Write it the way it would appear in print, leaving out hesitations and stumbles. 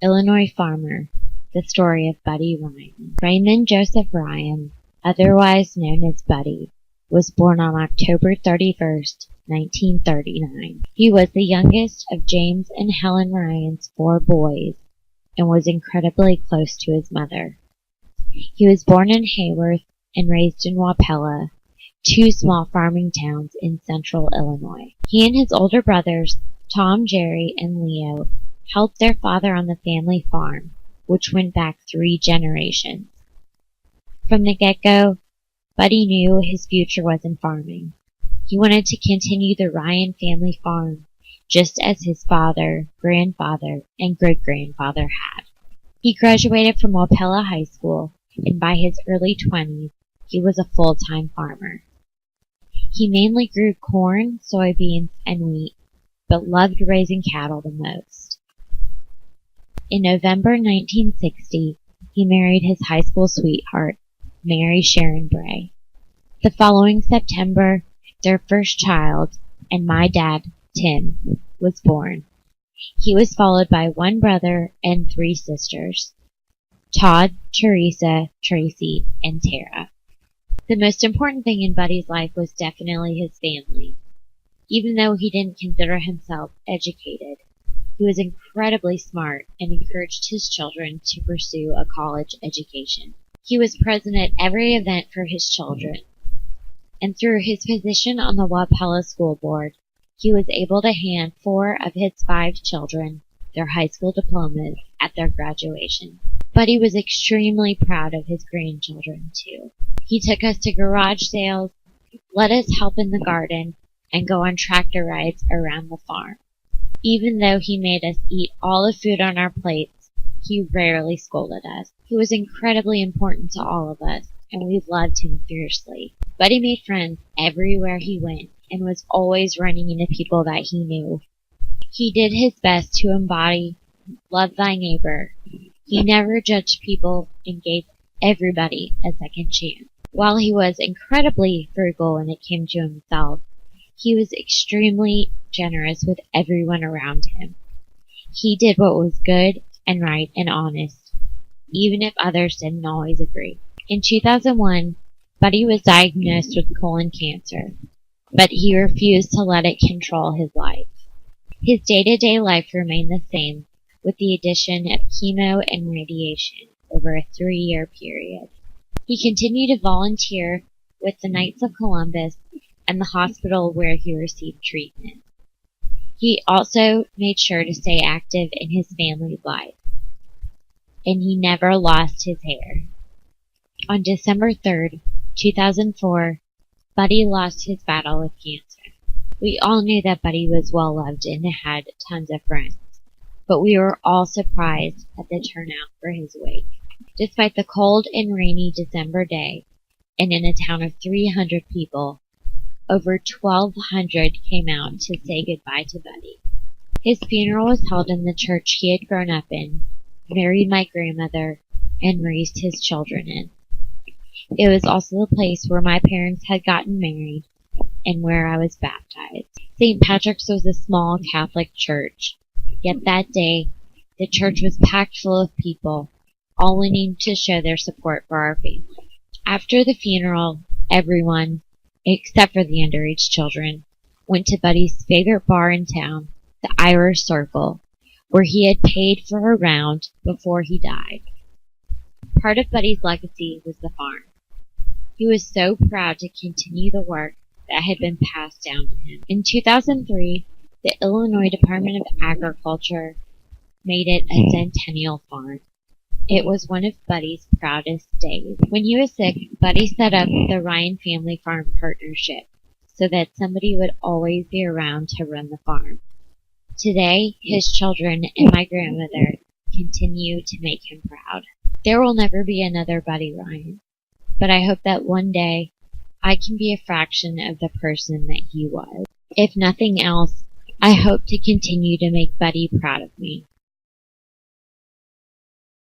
Illinois farmer, the story of Buddy Ryan. Raymond Joseph Ryan, otherwise known as Buddy, was born on October 31st, 1939. He was the youngest of James and Helen Ryan's 4 boys and was incredibly close to his mother. He was born in Hayworth and raised in Wapella, 2 small farming towns in central Illinois. He and his older brothers, Tom, Jerry, and Leo, helped their father on the family farm, which went back 3 generations. From the get-go, Buddy knew his future was in farming. He wanted to continue the Ryan family farm, just as his father, grandfather, and great-grandfather had. He graduated from Wapella High School, and by his early 20s, he was a full-time farmer. He mainly grew corn, soybeans, and wheat, but loved raising cattle the most. In November 1960, he married his high school sweetheart, Mary Sharon Bray. The following September, their first child, and my dad, Tim, was born. He was followed by 1 brother and 3 sisters, Todd, Teresa, Tracy, and Tara. The most important thing in Buddy's life was definitely his family. Even though he didn't consider himself educated, he was incredibly smart and encouraged his children to pursue a college education. He was present at every event for his children, and through his position on the Wapella School Board, he was able to hand 4 of his 5 children their high school diplomas at their graduation. Buddy was extremely proud of his grandchildren, too. He took us to garage sales, let us help in the garden, and go on tractor rides around the farm. Even though he made us eat all the food on our plates, he rarely scolded us. He was incredibly important to all of us, and we loved him fiercely. Buddy made friends everywhere he went and was always running into people that he knew. He did his best to embody love thy neighbor. He never judged people and gave everybody a second chance. While he was incredibly frugal when it came to himself, he was extremely generous with everyone around him. He did what was good and right and honest, even if others didn't always agree. In 2001, Buddy was diagnosed with colon cancer, but he refused to let it control his life. His day-to-day life remained the same, with the addition of chemo and radiation over a 3-year period. He continued to volunteer with the Knights of Columbus and the hospital where he received treatment. He also made sure to stay active in his family's life, and he never lost his hair. On December 3rd, 2004, Buddy lost his battle with cancer. We all knew that Buddy was well loved and had tons of friends, but we were all surprised at the turnout for his wake. Despite the cold and rainy December day, and in a town of 300 people, over 1,200 came out to say goodbye to Buddy. His funeral was held in the church he had grown up in, married my grandmother, and raised his children in. It was also the place where my parents had gotten married and where I was baptized. St. Patrick's was a small Catholic church, yet that day the church was packed full of people, all wanting to show their support for our family. After the funeral, everyone, except for the underage children, went to Buddy's favorite bar in town, the Irish Circle, where he had paid for a round before he died. Part of Buddy's legacy was the farm. He was so proud to continue the work that had been passed down to him. In 2003, the Illinois Department of Agriculture made it a centennial farm. It was one of Buddy's proudest days. When he was sick, Buddy set up the Ryan Family Farm Partnership so that somebody would always be around to run the farm. Today, his children and my grandmother continue to make him proud. There will never be another Buddy Ryan, but I hope that one day I can be a fraction of the person that he was. If nothing else, I hope to continue to make Buddy proud of me.